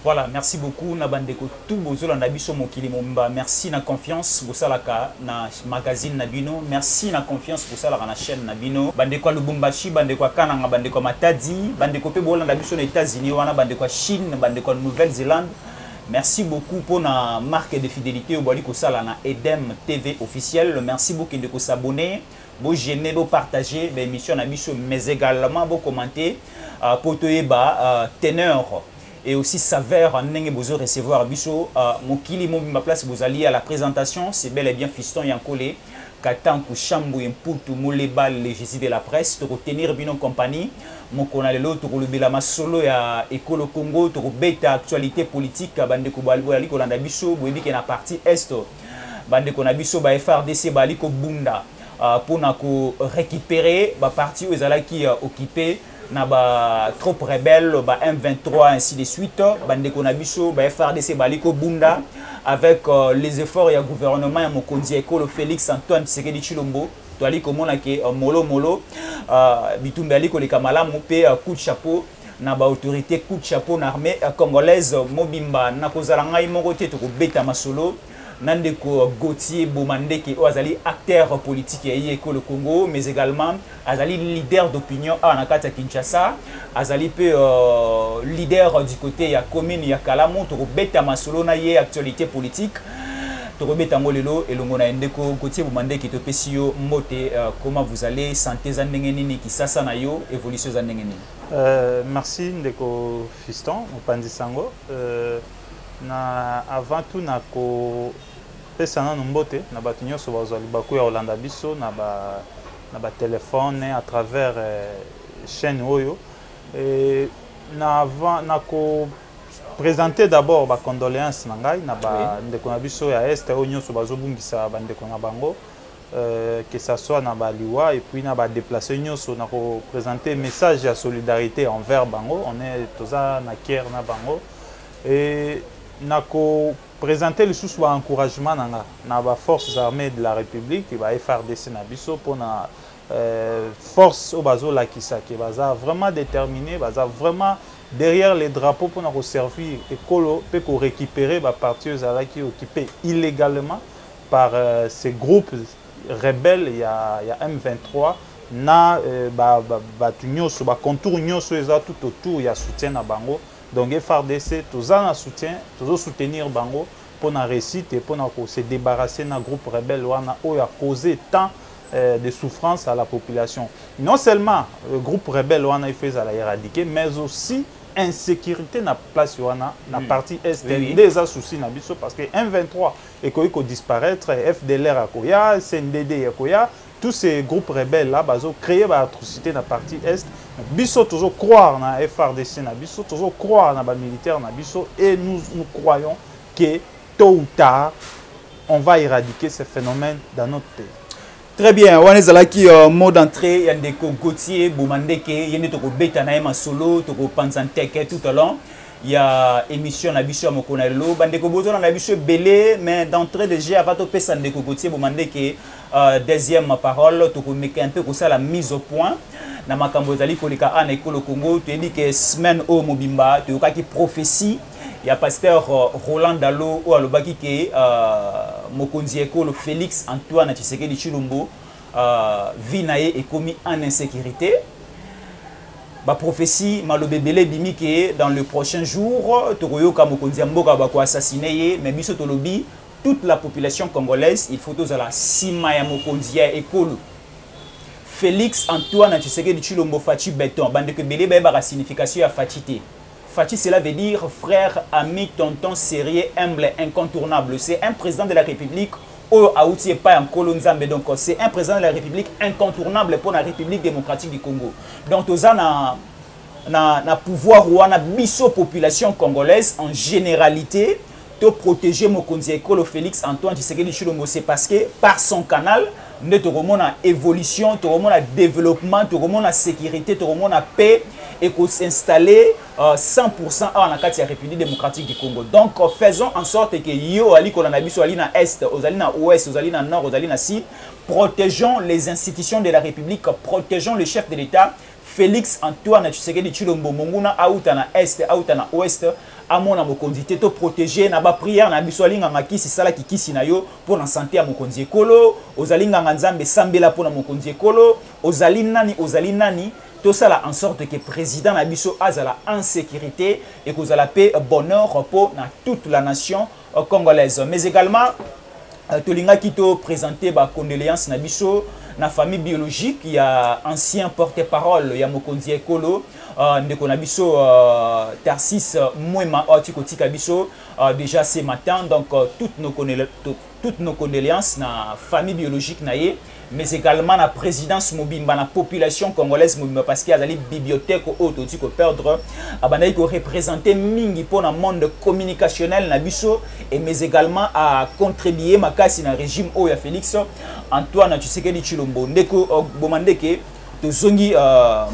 Voilà, merci beaucoup na bandeko tout bozola na biso mokili momba. Merci na confiance bosalaka na magazine na bino. Merci na confiance bosalaka na chaîne na bino. Bandeko Lubumbashi, bandeko Kananga, bandeko Matadi, bandeko pe bola na biso na États-Unis wana, bandeko Chine, bandeko Nouvelle-Zélande. Merci beaucoup pour la marque de fidélité au Bali Kosala na Edem TV officiel. Merci beaucoup de s'abonner, vous j'aimer, vous partager l'émission na biso, mais également vous commenter pour te teneur et aussi saveur en nenge bozo recevoir biso mokili mo ma place vous alliez à la présentation, c'est bel et bien Fiston Yankole Katanku Chambu Mputu Moleba le Jésus de la presse pour tenir bino compagnie mokona lelo to kolobela masolo ya ekolo Congo to beta actualité politique bande ko bali ko landa biso boyebi ke na partie est bande ko na biso ba FRDC bali ko bunda pour na ko récupérer ba parti ezala qui occupé na ba trop rebelle ba M23 ainsi de suite bande ko na biso ba FRDC bali ko bunda avec les efforts ya gouvernement ya mokonzi ekolo Félix Antoine Tshisekedi Tshilombo to ali komona ke molo bitumbe ali ko le kamala mo pe coup de chapeau na ba autorité coup de chapeau na armée congolaise mobimba na kozala ngai moko te to ko beta masolo Nandeko Gauthier Bomandeke azali acteur politique et le Congo, mais également azali leader d'opinion à Nakata Kinshasa, azali peu leader du côté ya commune ya Kalamo, to beta masolo na ye actualité politique. To beta molelo et longona ndeko Gauthier Bomandeke to pesio mote comment vous allez santé za ndengenini kisasa na yo évolution za ndengenini. Merci ndeko Fiston Opandi Sango. Na avant tout na ko pesana nombote na batunyo so bazali baku ya Olanda biso na ba téléphone à travers chaîne oyo et na avant na ko présenter d'abord ba condoléances na ngai na ba ndeko na biso ya est onyo so bazobungisa ba ndeko na bango que ça soit na ba liwa et puis na ba déplacer nyoso na ko présenter message de solidarité envers bango on est toza na kier na bango et nako présenter le sous encouragement na ba forces armées de la République et ba FRDC na biso pour na force au bazo la kisaki baza vraiment déterminé baza vraiment derrière les drapeaux pour na servir écolo pe ko récupérer ba partis ala qui occupé illégalement par ces groupes rebelles il y a M23 na ba tunyoso ba contour nyoso eza tout autour il y a soutien na bango. Donc FRDC, tous en soutien, tous soutenir Bango pour la réussite et pour se débarrasser d'un groupe rebelle qui a causé tant de souffrance à la population. Non seulement le groupe rebelle qui a fait à éradiquer, mais aussi insécurité dans la place dans la partie est des soucis parce que M23 est qu'on disparaître, FDLR à Koya, CNDD à Koya. Tous ces groupes rebelles là, ils ont créé des atrocités dans la partie est. Biso toujours croire dans la FRDC, biso toujours croire dans les militaires, et nous croyons que tôt ou tard, on va éradiquer ce phénomène dans notre pays. Très bien, on est là qui mot d'entrée, il y a des Gauthier, Bomandeke, il y a des Betanaïma solo, Toko Panzanteke tout au long. Il y a émission na biso mokonalo bandeko bozo na biso belé mais d'entrée déjà avant to pesa ndeko Gauthier Bomandeke deuxième parole to komeka un peu comme ça la mise au point na makambo zali kolika ana ekolo Congo tu dis que semaine au mobimba tu ka ki prophétie il y a pasteur Roland Dalo ou alobaki ke mokonzi ekolo Félix Antoine Tshisekedi Tshilombo vinaye et commis en insécurité. La prophétie malobebele bimike dans le prochain jour toroyoka mokonzi mboka bako assassiné mais biso tolobi toute la population congolaise il faut tous la sima ya mokonzi ekolo Félix Antoine Tshisekedi Tshilombo Fachi béton bande que belé ba la signification ya Fachité. Fachi cela veut dire frère, ami, tonton, sérieux, humble, incontournable. C'est un président de la République donc c'est un président de la République incontournable pour la République démocratique du Congo. Donc tous na pouvoir ou na biso population congolaise en généralité de protéger mokonzi ekolo Félix Antoine Tshisekedi Tshilombo c'est parce que par son canal nous avons une évolution, nous avons un développement, nous avons la sécurité, nous avons la paix et qu'on s'installer 100% à la République démocratique du Congo. Donc faisons en sorte que yo ali kolonabiso ali na est, ozali na ouest, ozali na nord, ozali na sud, protégeons les institutions de la République, protégeons le chef de l'État Félix Antoine Tshisekedi Tshilombo monguna auta na est, auta na ouest, amona mokonzi te to protéger na ba prière na biso alinga makisi sala kikisi na yo pour na santé ya mokonzi ekolo ozalinga nzambe sambela pour na mokonzi ekolo ozali nani tout ça là en sorte que président na biso azala en sécurité et que la paix bonheur pour na toute la nation congolaise mais également tolinga kito présenter ba condoléances na biso na famille biologique il y a ancien porte-parole ya mokonzi ekolo ndeko na biso Tarsis Mwema otikotika biso déjà ce matin donc toutes nos condoléances na famille biologique na ye mais également la présidence mobimba la population congolaise mobimba parce qu'il y a des bibliothèques autoti ko perdre abanayi ko représenter mingi pour le monde communicationnel na biso et mais également à contribuer makasi na régime o ya Félix Antoine Tshisekedi Tshilombo ndeko bomandeke tozongi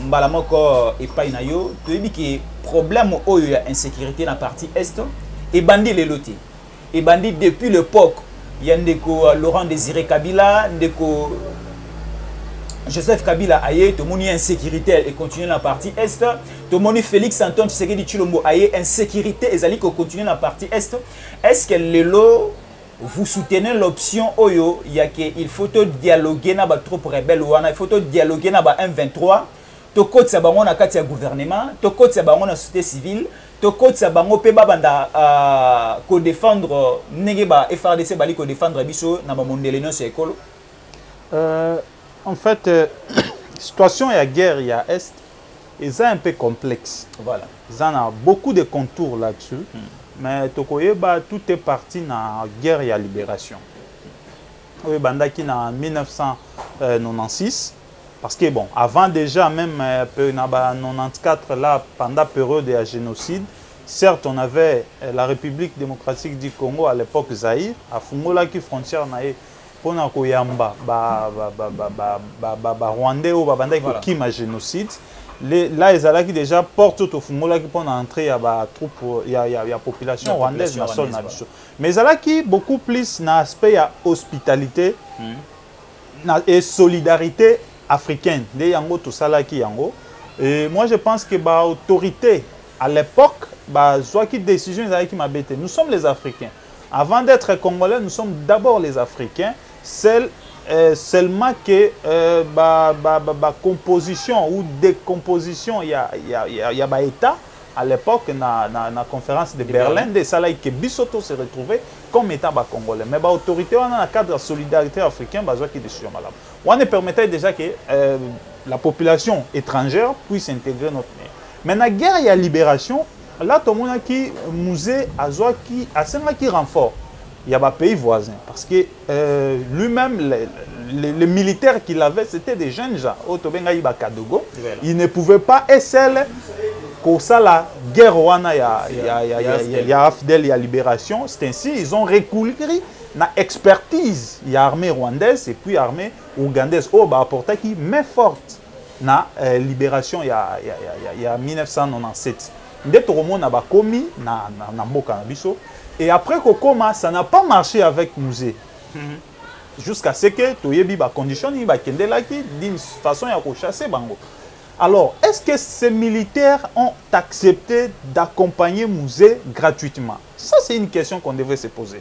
mbala moko epai na yo toyebi ke problème oyo ya insécurité na partie est et bandi leloté et bandi depuis l'époque Yandeko Laurent Désiré Kabila, Ndeko Joseph Kabila aye, tout le monde insécurité et continue la partie est. Tout le monde Félix Antoine Tshisekedi Tshilombo aye, insécurité et zali continue la partie est. Est-ce que lelo vous soutenez l'option Oyo, il faut dialoguer na ba troupes rebelles ou il faut dialoguer na ba M23, to côté sa bango na kati ya gouvernement, to côté sa bango na société civile. Toko tsabango pe babanda ko défendre nenge ba FRDC bali ko défendre biso na ba mondele no se ekolo. En fait situation ya guerre ya est est un peu complexe. Voilà. Ça a beaucoup de contours là-dessus. Mais tokoyeba tout est parti na guerre ya libération. Oui bandaki na 1996 parce que bon, avant déjà même 94 là, pendant la période de génocide, certes on avait la République démocratique du Congo à l'époque Zaïre, à Fungola qui frontière nae pour na koyamba Rwandais ou bandai ko kima génocide. Là ils allaient déjà porte au Fungola qui pour entrer à ba troupe il y a population rwandaise na sol na biso. Mais allaient qui beaucoup plus na aspect ya hospitalité et solidarité africaine de yango to salaki yango et moi je pense que ba autorité à l'époque ba zwaki décision ezaki mabete nous sommes les Africains avant d'être congolais nous sommes d'abord les Africains seulement que composition ou décomposition il y a ba état à l'époque na conférence de Berlin de salaki que bisoto se retrouver comme état ba congolais mais ba autorité on a un cadre de solidarité africain ba zwaki décision malade on ne permettait déjà que la population étrangère puisse intégrer notre pays. Mais la guerre et la libération, là, tout le monde qui musée a qui renfort. Il y a des pays voisins. Parce que lui-même, les militaires qu'il avait, c'était des jeunes gens. Ils ne pouvaient pas essayer que ça, la guerre, il y a Afdel, il y a libération. C'est ainsi, ils ont recouru na expertise, il y a armée rwandaise et puis armée ougandaise. Oh, bah, apporté qui met forte na libération il y a 1997. Dès que on a commis na mboka na biso et après Kokoma, ça n'a pas marché avec musée. Jusqu'à ce que toyebi ba condition ni ba kendela ki d'une façon ya ko chasser bango. Alors, est-ce que ces militaires ont accepté d'accompagner musée gratuitement? Ça c'est une question qu'on devrait se poser.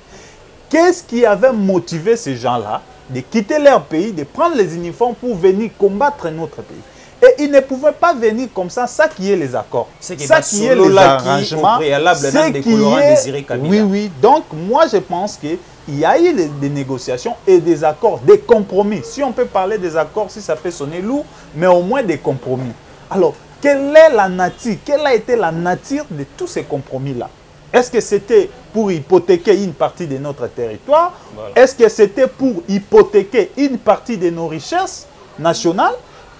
Qu'est-ce qui avait motivé ces gens-là de quitter leur pays, de prendre les uniformes pour venir combattre notre pays? Et ils ne pouvaient pas venir comme ça qui est les accords. Ça qui est les arrangements. Oui. Donc, moi, je pense qu'il y a eu des négociations et des accords, des compromis. Si on peut parler des accords, si ça peut sonner lourd, mais au moins des compromis. Alors, quelle est la nature? Quelle a été la nature de tous ces compromis-là? Est-ce que c'était pour hypothéquer une partie de notre territoire? Voilà. Est-ce que c'était pour hypothéquer une partie de nos richesses nationales?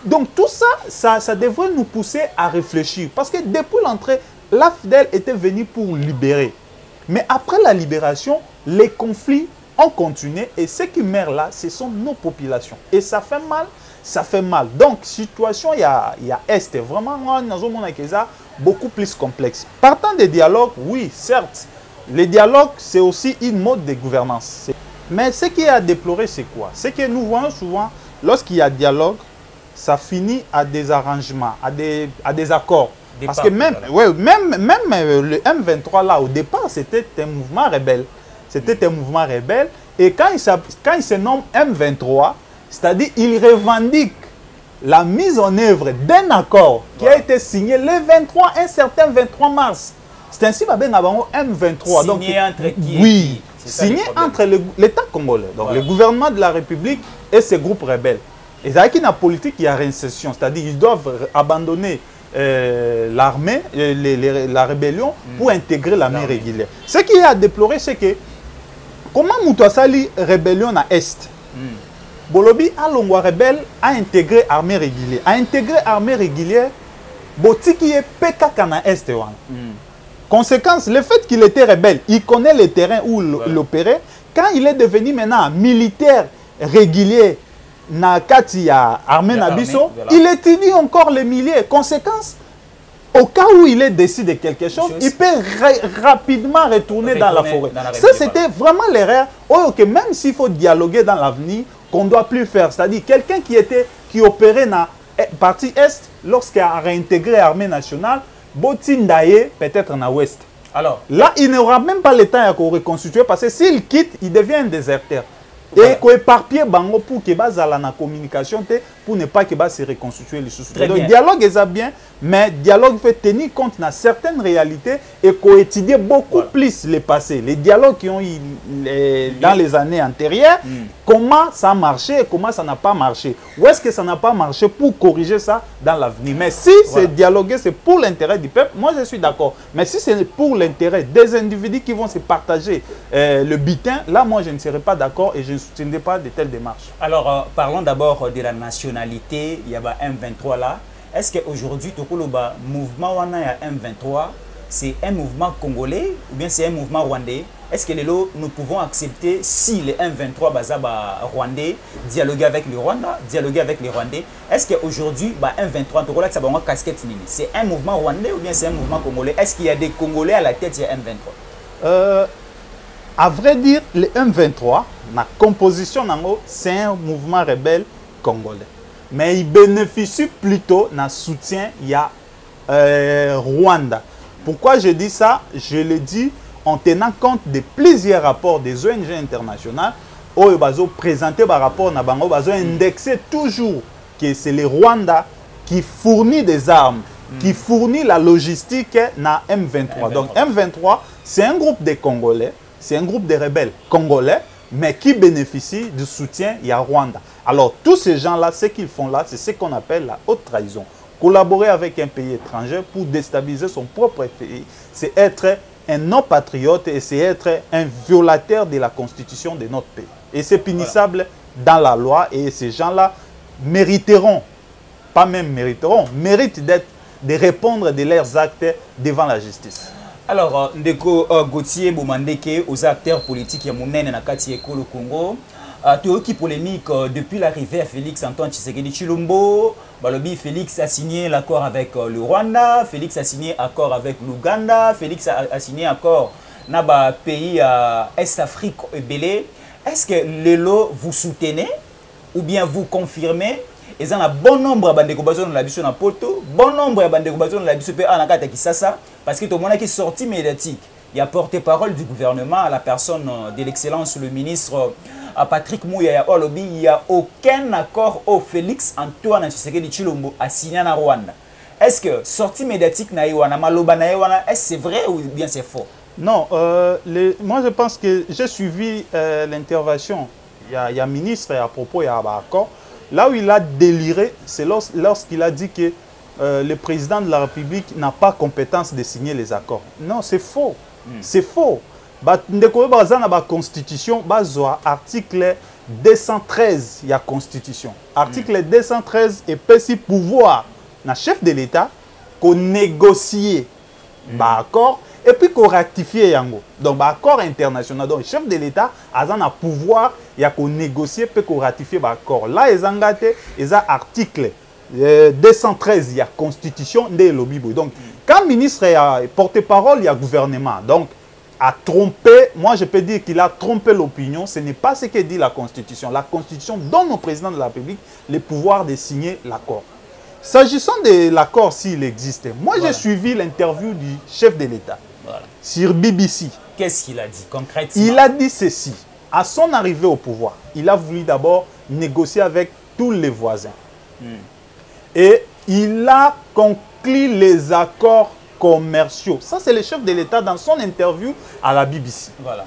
Donc tout ça, ça devrait nous pousser à réfléchir. Parce que depuis l'entrée, l'AFDEL était venu pour libérer. Mais après la libération, les conflits ont continué. Et ceux qui meurent là, ce sont nos populations. Et ça fait mal, ça fait mal. Donc, situation, il y a Est, vraiment, beaucoup plus complexe. Partant des dialogues, oui, certes, les dialogues, c'est aussi une mode de gouvernance. Mais ce qui est à déplorer, c'est quoi? C'est que nous voyons souvent, lorsqu'il y a dialogue, ça finit à des arrangements, à des accords. Parce que même, ouais, même le M23 là, au départ, c'était un mouvement rebelle. C'était un mouvement rebelle. Et quand il se nomme M23, c'est-à-dire il revendique la mise en œuvre d'un accord qui a été signé le 23, un certain 23 mars. C'est ainsi que M23. Signé entre qui? Oui, signé entre l'État congolais, donc le gouvernement de la République et ses groupes rebelles. Et ça, qui a une politique, il y a réinsertion, c'est-à-dire qu'ils doivent abandonner l'armée, la rébellion pour intégrer l'armée régulière. Ce qui est à déplorer, c'est que comment Moutouassali rébellion à Est, Bolobi Alongwa rebelle a intégré l'armée régulière. A intégré l'armée régulière, Botiki est PKK na Est. Conséquence, le fait qu'il était rebelle, il connaît le terrain où il opérait. Quand il est devenu maintenant militaire régulier, na Katia armée Nabiso, il étudie encore les milliers. Conséquence, au cas où il est décidé de quelque chose, il peut rapidement retourner dans la forêt. Ça, c'était vraiment l'erreur. Okay, même s'il faut dialoguer dans l'avenir, qu'on ne doit plus faire. C'est-à-dire quelqu'un qui opérait dans la partie Est, lorsqu'il a réintégré l'armée nationale, Botindaye peut-être dans l'Ouest. Alors, là, il n'aura même pas le temps de reconstituer parce que s'il quitte, il devient un déserteur. Et qu'on éparpille Bango pour qu'il base à la communication pour ne pas qu'il se reconstituer les choses. Donc, le dialogue est bien, mais le dialogue fait tenir compte de certaines réalités et qu'on étudie beaucoup plus le passé. Les dialogues qui ont eu dans les années antérieures, comment ça a marché et comment ça n'a pas marché. Où est-ce que ça n'a pas marché pour corriger ça dans l'avenir. Mais si c'est dialoguer, c'est pour l'intérêt du peuple, moi je suis d'accord. Mais si c'est pour l'intérêt des individus qui vont se partager le butin, là moi je ne serai pas d'accord et je ne soutiendrai pas de telles démarches. Alors parlons d'abord de la nationalité. Il y a M23 là. Est-ce qu'aujourd'hui, le mouvement M23, c'est un mouvement congolais ou bien c'est un mouvement rwandais? Est-ce que nous pouvons accepter si le M23 bazaba rwandais dialoguer avec le Rwanda, dialoguer avec les Rwandais? Est-ce qu'aujourd'hui, M23, c'est un mouvement rwandais ou bien c'est un mouvement congolais? Est-ce qu'il y a des Congolais à la tête de M23? À vrai dire, le M23, la composition, c'est un mouvement rebelle congolais. Mais il bénéficie plutôt d'un soutien, il y a Rwanda. Pourquoi je dis ça? Je le dis en tenant compte de plusieurs rapports des ONG internationales où ils ont présenté par rapport à Bango, ils ont indexé toujours que c'est le Rwanda qui fournit des armes, qui fournit la logistique dans M23. Donc M23, c'est un groupe de Congolais, c'est un groupe de rebelles congolais, mais qui bénéficie du soutien, il y a Rwanda. Alors, tous ces gens-là, ce qu'ils font là, c'est ce qu'on appelle la haute trahison. Collaborer avec un pays étranger pour déstabiliser son propre pays, c'est être un non-patriote et c'est être un violateur de la constitution de notre pays. Et c'est punissable dans la loi et ces gens-là mériteront, pas même mériteront, méritent de répondre de leurs actes devant la justice. Alors, Ndeko Gauthier Bomandeke, aux acteurs politiques, il y a Mounene Nakati Eko le Congo. Tout qui polémique depuis l'arrivée à Félix Antoine Tshisekedi Tshilombo. Balobi, Félix a signé l'accord avec le Rwanda, Félix a signé accord avec l'Ouganda, Félix a signé accord dans pays Est-Afrique et Belé. Est-ce que les lots vous soutenez ou bien vous confirmez? Et il y a un bon nombre de bandeko dans la biso na poto, bon nombre de bandeko dans la biso en akata Kisasa, parce que tout le monde qui est sorti médiatique. Il y a porte-parole du gouvernement à la personne de l'excellence, le ministre Patrick Mouya Olobi. Il n'y a aucun accord au Félix Antoine Tshisekedi Tshilombo a signé en Rwanda. Est-ce que sortie médiatique na Iwana, Maloba na Iwana, est-ce c'est vrai ou bien c'est faux? Non, moi je pense que j'ai suivi l'intervention. Il y a un ministre à propos, il y a un accord. Là où il a déliré, c'est lorsqu'il a dit que le président de la République n'a pas compétence de signer les accords. Non, c'est faux. C'est faux. La Constitution, article 213, il y a Constitution. Article 213 est petit pouvoir na chef de l'État qu'on négocie accord et puis qu'on ratifie yango. Donc accord international. Donc chef de l'État a un pouvoir il y a qu'on négocier puis qu'on ratifie l'accord. Là ils ont gâté ils ont article 213 il y a constitution des lobby. Donc quand ministre est porte-parole il y a gouvernement. Donc a trompé, moi je peux dire qu'il a trompé l'opinion, ce n'est pas ce que dit la Constitution. La Constitution donne au président de la République le pouvoir de signer l'accord. S'agissant de l'accord, s'il existe, moi Voilà. j'ai suivi l'interview du chef de l'État Voilà. sur BBC. Qu'est-ce qu'il a dit concrètement? Il a dit ceci. À son arrivée au pouvoir, il a voulu d'abord négocier avec tous les voisins. Et il a conclu les accords commerciaux. Ça, c'est le chef de l'État dans son interview à la BBC. Voilà.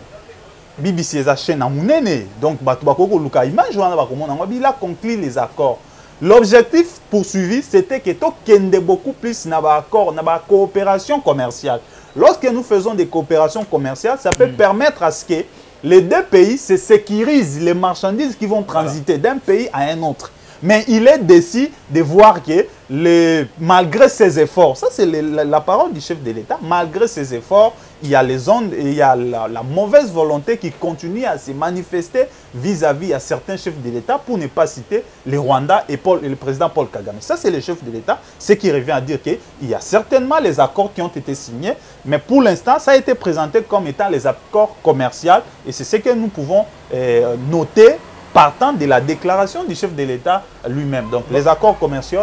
BBC est la chaîne à Mounene. Donc, il a conclu les accords. L'objectif poursuivi, c'était que tout kende beaucoup plus dans l'accord, dans la coopération commerciale. Lorsque nous faisons des coopérations commerciales, ça peut permettre à ce que les deux pays se sécurisent les marchandises qui vont transiter d'un pays à un autre. Mais il est décidé de voir que malgré ses efforts, ça c'est la parole du chef de l'État, malgré ses efforts, il y a les ondes, il y a la mauvaise volonté qui continue à se manifester vis-à-vis à certains chefs de l'État, pour ne pas citer les Rwandais et le président Paul Kagame. Ça c'est le chef de l'État, ce qui revient à dire qu'il y a certainement les accords qui ont été signés, mais pour l'instant ça a été présenté comme étant les accords commerciaux, et c'est ce que nous pouvons noter partant de la déclaration du chef de l'État lui-même. Donc les accords commerciaux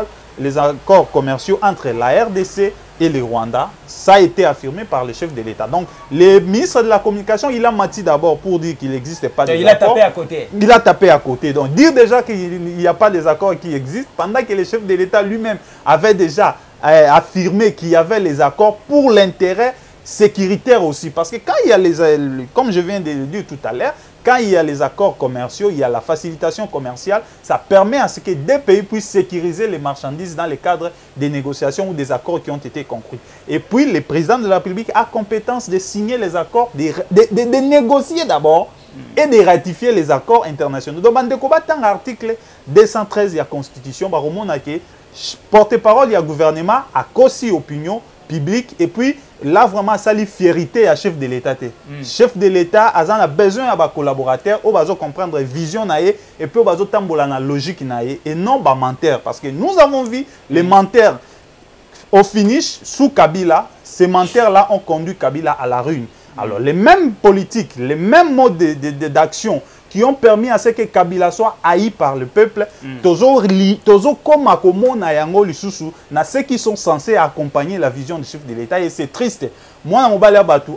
entre la RDC et le Rwanda, ça a été affirmé par le chef de l'État. Donc le ministre de la Communication, il a menti d'abord pour dire qu'il n'existe pas d'accords. Il a tapé à côté. Il a tapé à côté. Donc dire déjà qu'il n'y a pas des accords qui existent, pendant que le chef de l'État lui-même avait déjà affirmé qu'il y avait les accords pour l'intérêt sécuritaire aussi. Parce que quand il y a comme je viens de le dire tout à l'heure, quand il y a les accords commerciaux, il y a la facilitation commerciale, ça permet à ce que des pays puissent sécuriser les marchandises dans le cadre des négociations ou des accords qui ont été conclus. Et puis, le président de la République a compétence de signer les accords, de négocier d'abord et de ratifier les accords internationaux. Donc, dans l'article 213 de la Constitution, porte-parole du gouvernement a aussi opinion publique, et puis là vraiment ça lui fierté à chef de l'État. Chef de l'État a besoin de collaborateurs où va comprendre vision naie et puis va tambola na logique naie et non ba menteur, parce que nous avons vu les menteurs au finish sous Kabila. Ces menteurs là ont conduit Kabila à la ruine. Alors les mêmes politiques, les mêmes modes d'action qui ont permis à ce que Kabila soit haï par le peuple, toujours comme à Komona Yango Lisusu, na ceux qui sont censés accompagner la vision du chef de l'État. Et c'est triste. Moi, je suis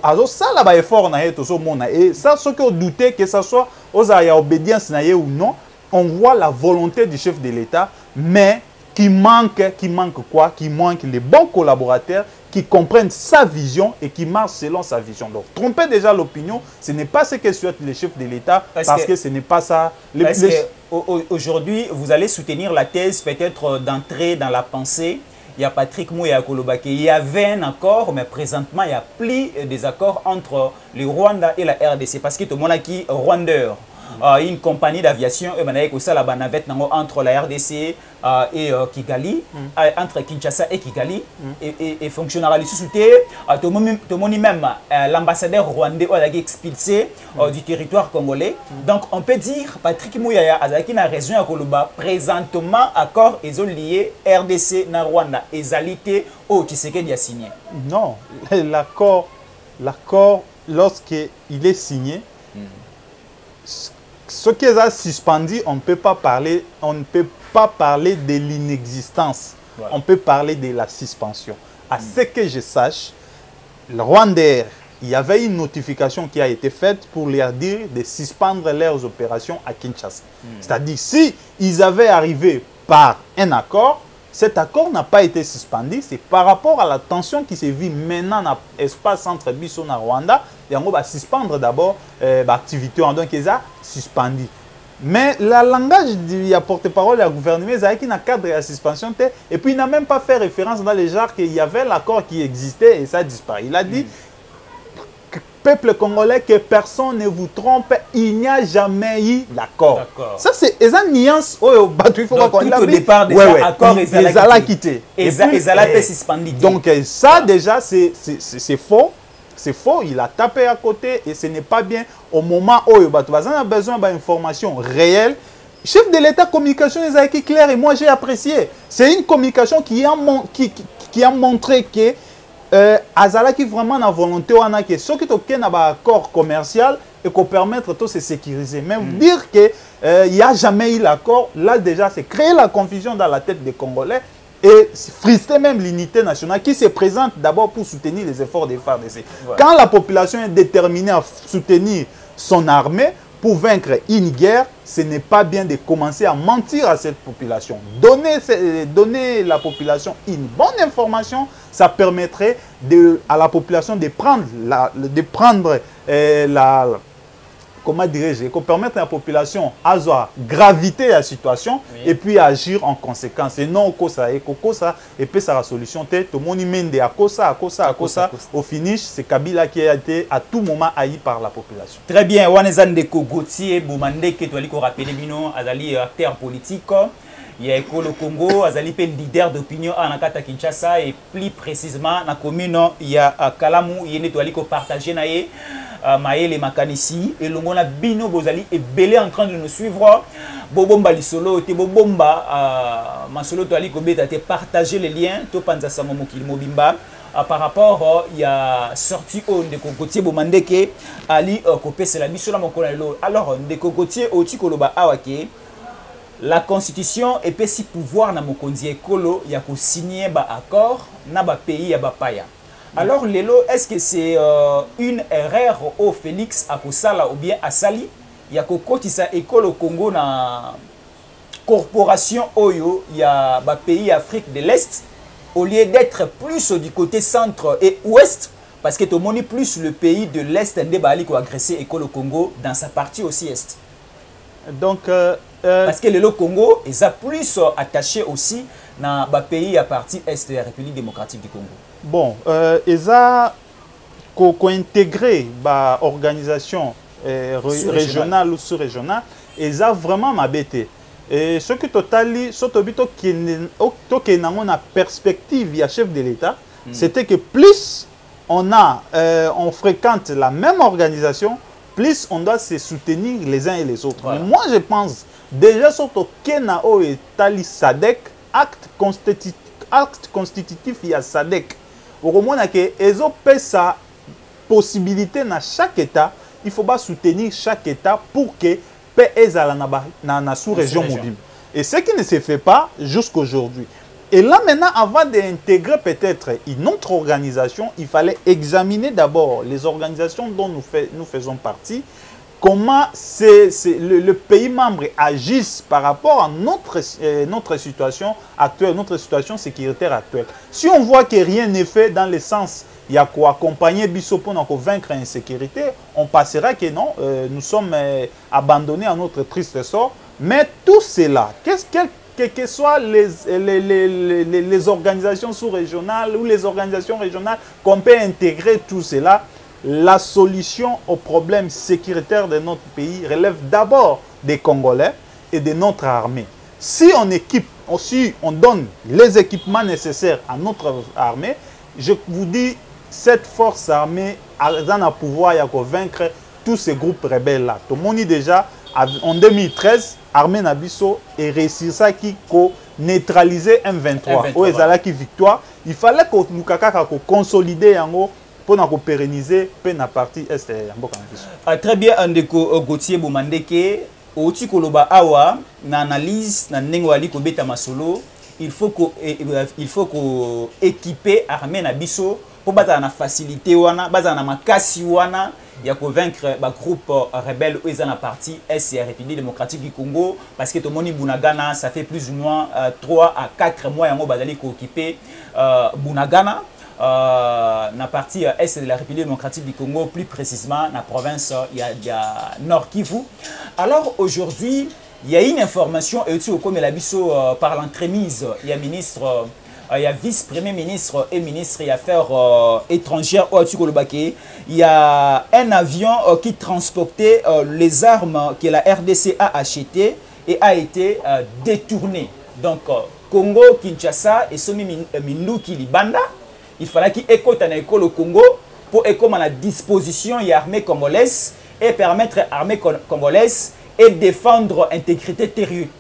alors ça là effort na toujours mona. Et ça, ce que douter que ça soit aux obédience ou non, on voit la volonté du chef de l'État, mais qui manque quoi? Qui manque les bons collaborateurs qui comprennent sa vision et qui marchent selon sa vision. Donc, tromper déjà l'opinion, ce n'est pas ce que souhaite le chef de l'État, parce que ce n'est pas ça. Aujourd'hui, vous allez soutenir la thèse peut-être d'entrer dans la pensée. Il y a Patrick Mouya Kolobake. Il y avait un accord, mais présentement, il n'y a plus des accords entre le Rwanda et la RDC. Parce que tout le monde a qui Rwandeur. Une compagnie d'aviation entre la RDC et Kigali, entre Kinshasa et Kigali, et fonctionnera les sous-soutés. Même l'ambassadeur rwandais a expulsé du territoire congolais. Donc on peut dire Patrick Mouya Azaki n'a raison à Koluba. Présentement, accord est lié RDC na Rwanda. Ezalité au Tshisekedi a signé. Non, l'accord, lorsqu'il est signé, ce qui est suspendu, on ne peut pas parler de l'inexistence. Voilà. On peut parler de la suspension. À ce que je sache, le Rwandais, il y avait une notification qui a été faite pour leur dire de suspendre leurs opérations à Kinshasa. C'est-à-dire, si ils avaient arrivé par un accord, cet accord n'a pas été suspendu. C'est par rapport à la tension qui se vit maintenant dans l'espace entre Bisso et Rwanda. Et on va suspendre d'abord l'activité. Donc, ils ont suspendu. Mais le langage du porte-parole du gouvernement, c'est qu'il y a un cadre de suspension. Et puis, il n'a même pas fait référence dans les genres qu'il y avait l'accord qui existait et ça a disparu. Il a dit, peuple congolais, que personne ne vous trompe, il n'y a jamais eu d'accord. Ça, c'est une nuance. Il faut tout au départ, déjà, accord et quitté. Et Zala fait suspendu. Donc, ça, déjà, c'est faux. C'est faux, il a tapé à côté et ce n'est pas bien. Au moment où on a besoin d'informations réelles, chef de l'État, communication est claire et moi j'ai apprécié. C'est une communication qui a montré que Azala qui vraiment a volonté, on a que ce qui est un accord commercial et qu'on permettre de se sécuriser. Même dire qu'il n'y a jamais eu l'accord, là déjà c'est créer la confusion dans la tête des Congolais. et frister même l'unité nationale qui se présente d'abord pour soutenir les efforts des FARDC. Ouais. Quand la population est déterminée à soutenir son armée pour vaincre une guerre, ce n'est pas bien de commencer à mentir à cette population. Donner la population une bonne information, ça permettrait à la population de prendre comment dirais-je, qu'on permette à la population à graviter la situation, oui, et puis agir en conséquence. Et non, et puis ça la solution, tout le monde mène à Kosa. Au finish, c'est Kabila qui a été à tout moment haï par la population. Très bien, Wanezan de Gauthier Boumande, qui doit rappeler Bino, Azali acteur politique. Il y a le Congo, Azali le leader d'opinion à Nakata Kinshasa, et plus précisément, dans la commune, il y a Kalamu, il y a partagé Maël et Makanisi, et l'on Bino Bozali est belé en train de nous suivre. Bobomba Lisolo, te Bobomba, Masolo Toali Kobe, tu as partagé les liens, to Panza Samomo Kilmobimba, par rapport, il y a sorti au Ndeko Bomandeke, Ali Kopé, c'est la Bisola Mokolalo. Alors, Ndeko Gauthier, Oti Koloba Awake, la constitution et puis si pouvoir na mokonzi ekolo ya ko signer ba accord na ba pays ya ba paya. Alors lelo, est-ce que c'est une erreur au Félix à Kosala ou bien à Sali ya ko kotisa ekolo Congo na corporation oyo ya ba pays Afrique de l'Est au lieu d'être plus du côté centre et ouest, parce que tout le monde est plus le pays de l'Est ndé ba ali ko agresser ekolo Congo dans sa partie aussi est. Donc parce que le Congo est plus attaché aussi dans le pays à partir est de la République démocratique du Congo. Bon, ils ont intégré l'organisation régionale ou sous-régionale, ils ont vraiment m'abêté. Et ce que totali, ce qui est dans la perspective du chef de l'État, c'était que plus on fréquente la même organisation, plus on doit se soutenir les uns et les autres. Voilà. Mais moi, je pense, déjà, surtout Kenao et Tali Sadek, acte constitutif, il y a Sadek. Au moins, ils ont sa possibilité dans chaque État, il faut pas soutenir chaque État pour que paix dans la sous-région mobile. Et ce qui ne se fait pas jusqu'aujourd'hui. Et là, maintenant, avant d'intégrer peut-être une autre organisation, il fallait examiner d'abord les organisations dont nous faisons partie, comment le pays membre agisse par rapport à notre situation actuelle, notre situation sécuritaire actuelle. Si on voit que rien n'est fait dans le sens, il y a quoi accompagner Bisso pour vaincre l'insécurité, on passera que non, nous sommes abandonnés à notre triste sort. Mais tout cela, quelles que soient les organisations sous-régionales ou les organisations régionales, qu'on peut intégrer tout cela, la solution aux problèmes sécuritaires de notre pays relève d'abord des Congolais et de notre armée. Si on équipe, si on donne les équipements nécessaires à notre armée, je vous dis, cette force armée a un pouvoir de vaincre tous ces groupes rebelles-là. Tout le monde dit déjà, en 2013, l'armée Nabiso est réussi ça qui neutraliser M23. Où est la victoire? Il fallait que nous consolider pour nous pérenniser la partie est. Très bien, Ndeko Gauthier Boumandeke, Oti Koloba Awa, na analyse na Nengwali Kobeta Masolo, il faut que équiper l'armée Nabiso pour battre na facilité wana, battre na makasi wana. Il y a convaincre le groupe rebelle où ils sont partie est la République démocratique du Congo parce que tout le monde Bunagana, ça fait plus ou moins 3 à 4 mois yango bazali ko occuper Bunagana na partie est de la République démocratique du Congo, plus précisément dans la province il y a Nord Kivu. Alors aujourd'hui, il y a une information et aussi au comme la biso par l'entremise, il y a ministre il y a vice-premier ministre et ministre des Affaires étrangères au Tsukolobake. Il y a un avion qui transportait les armes que la RDC a achetées et a été détourné. Donc, Congo, Kinshasa et Somi Minduki Libanda, il fallait qu'il écoute le Congo pour écouter la disposition de l'armée congolaise et permettre à l'armée congolaise et défendre l'intégrité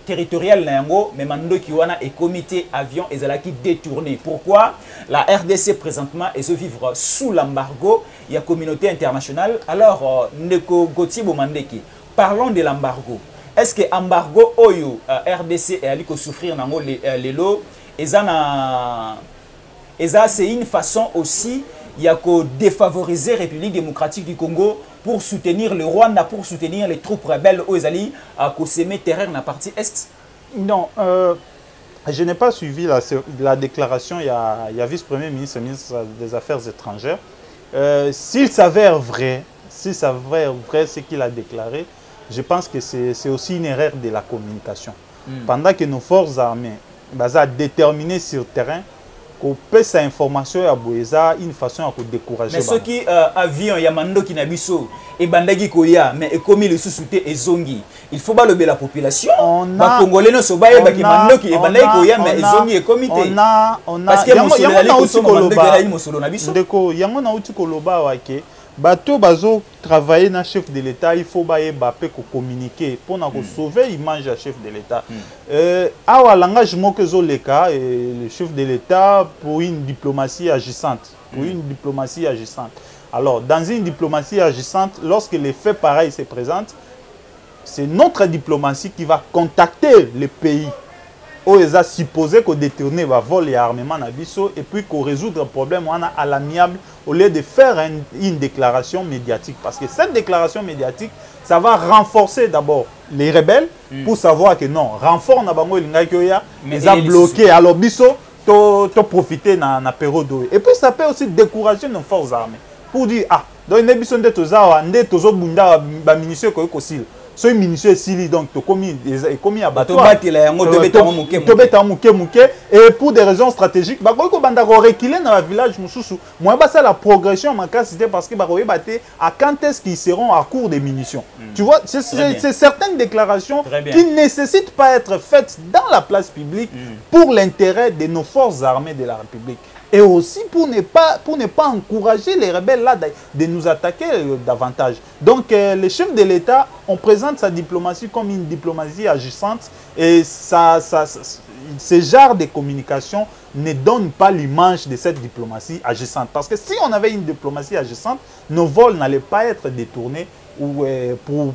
territoriale mais mando qui wana et comité avion et qui détourné. Pourquoi la RDC présentement est vivre sous l'embargo, il y a communauté internationale. Alors Ndeko Gauthier Bomandeki, parlons de l'embargo. Est-ce que l'embargo oyo RDC est allé souffrir nango les lots Et ça, c'est une façon aussi il y a que défavoriser la République démocratique du Congo pour soutenir le Rwanda, pour soutenir les troupes rebelles aux Alliés à s'aimer terrain dans la partie Est. Non, je n'ai pas suivi la déclaration. Il y a vice-premier ministre, ministre des Affaires étrangères. S'il s'avère vrai ce qu'il a déclaré, je pense que c'est aussi une erreur de la communication. Pendant que nos forces armées sont déterminées sur le terrain, qu'on peut cette information à Boeza, une façon à décourager. Mais ceux qui avion Yamando qui n'abisso et Bandagi Koya, mais comme le sous-souté et Zongi, il faut pas lever la population. Les Congolais ne sont pas qui Mando qui est Bandagi Koya, mais Zongi est comité. Parce que bateau bazo travailler na chef de l'État, il faut communiquer pour sauver l'image du chef de l'État. L'engagement que le chef de l'État pour une diplomatie agissante. Alors, dans une diplomatie agissante, lorsque les faits pareils se présentent, c'est notre diplomatie qui va contacter les pays où ils ont supposé qu'on détourne va vol et armement à Bisso et puis qu'on résoudre le problème à l'amiable au lieu de faire une déclaration médiatique. Parce que cette déclaration médiatique, ça va renforcer d'abord les rebelles pour savoir que non, renfort na bango ils ont bloqué. Alors Bisso, tu profiter dans la période. Et puis ça peut aussi décourager nos forces armées pour dire ah, donc il y a besoin de tous les ministères qui so ministre sili donc to commis abattoir et pour des raisons stratégiques ba ko banda ko reculer dans le village mususu moi ba ça la progression en capacité parce que ba ko baté à quand est-ce qu'ils seront à court des munitions. Tu vois, c'est certaines déclarations qui ne nécessitent pas être faites dans la place publique pour l'intérêt de nos forces armées de la République. Et aussi pour ne pas encourager les rebelles là de nous attaquer davantage. Donc le chef de l'État, on présente sa diplomatie comme une diplomatie agissante et ce genre de communication ne donne pas l'image de cette diplomatie agissante. Parce que si on avait une diplomatie agissante, nos vols n'allaient pas être détournés ou,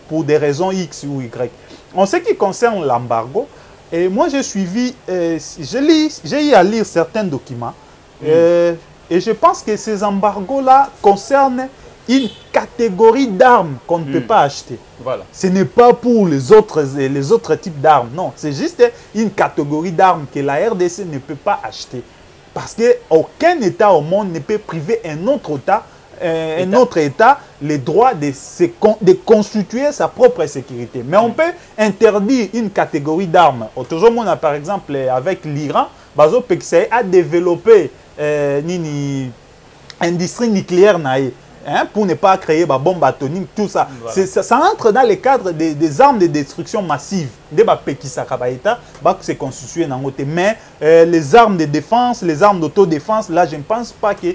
pour des raisons X ou Y. En ce qui concerne l'embargo, et moi j'ai suivi, j'ai eu à lire certains documents. Et je pense que ces embargos-là concernent une catégorie d'armes qu'on ne peut pas acheter. Voilà. Ce n'est pas pour les autres types d'armes, non. C'est juste une catégorie d'armes que la RDC ne peut pas acheter. Parce qu'aucun État au monde ne peut priver un autre État le droit de constituer sa propre sécurité. Mais on peut interdire une catégorie d'armes. Toujours, on a par exemple avec l'Iran, Bazo Pekse a développé une industrie nucléaire pour ne pas créer des bombes atomiques, tout ça. Voilà. Ça entre dans le cadre des armes de destruction massive. C'est constitué dans le mais les armes de défense, les armes d'autodéfense, là je ne pense pas que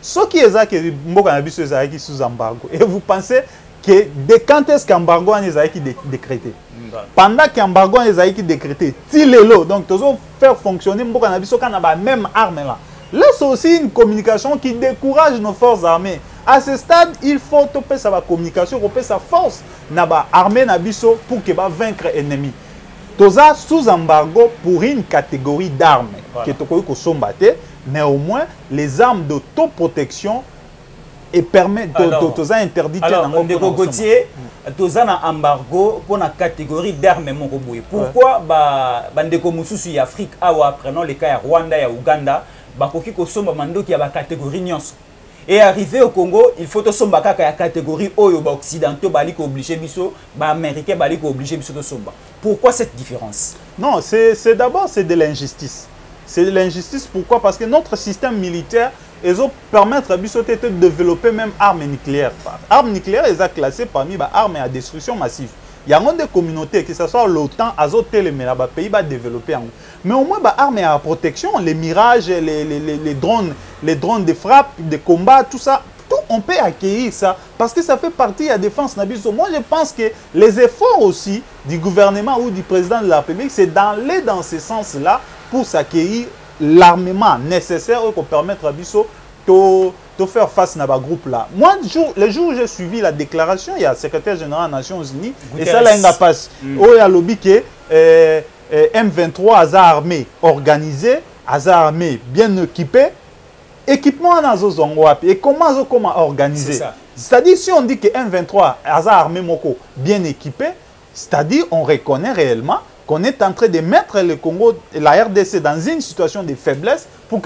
ce qui est sous embargo. Et vous pensez que quand est-ce qu'embargo est décrété? Pendant qu'embargo est décrété, donc toujours faire fonctionner même arme là. Là, c'est aussi une communication qui décourage nos forces armées. À ce stade, il faut topper sa communication, topper sa force armée pour que vaincre l'ennemi. Tout ça sous embargo pour une catégorie d'armes qui est mais au moins les armes d'autoprotection et permet d'interdire. Alors, Ndeko Gauthier, tous un embargo pour la catégorie d'armes. Pourquoi Bandeko Mususu Afrique, prenons les cas de Rwanda et Ouganda, bakoki kosomba mando qui a la catégorie nyonso. Et arrivé au Congo, il faut que somba kaka la catégorie oyo ba occidentaux bali ko obligé biso, ba américain bali ko obligé biso to somba. Pourquoi cette différence? Non, d'abord c'est de l'injustice. C'est de l'injustice pourquoi? Parce que notre système militaire ils ont permettre à biso de développer même armes nucléaires. Armes nucléaires, ils ont classé parmi les armes à destruction massive. Il y a des communautés, que ce soit l'OTAN, les pays va développer. Mais au moins, les armes à protection, les mirages, les drones de frappe, de combat, tout ça, tout, on peut acquérir ça. Parce que ça fait partie de la défense. Moi, je pense que les efforts aussi du gouvernement ou du président de la République, c'est d'aller dans ce sens-là pour s'acquérir l'armement nécessaire pour permettre à Bisso de faire face à ce groupe-là. Moi, le jour où j'ai suivi la déclaration, il y a le secrétaire général des Nations Unies, et ça, là, il passe. Il y a lobby que M23 aza armée organisée, aza armée bien équipée, équipement en azozongo wapi et comment organiser. C'est-à-dire si on dit que M23 aza armée moko bien équipée, c'est-à-dire on reconnaît réellement qu'on est en train de mettre le Congo et la RDC dans une situation de faiblesse pour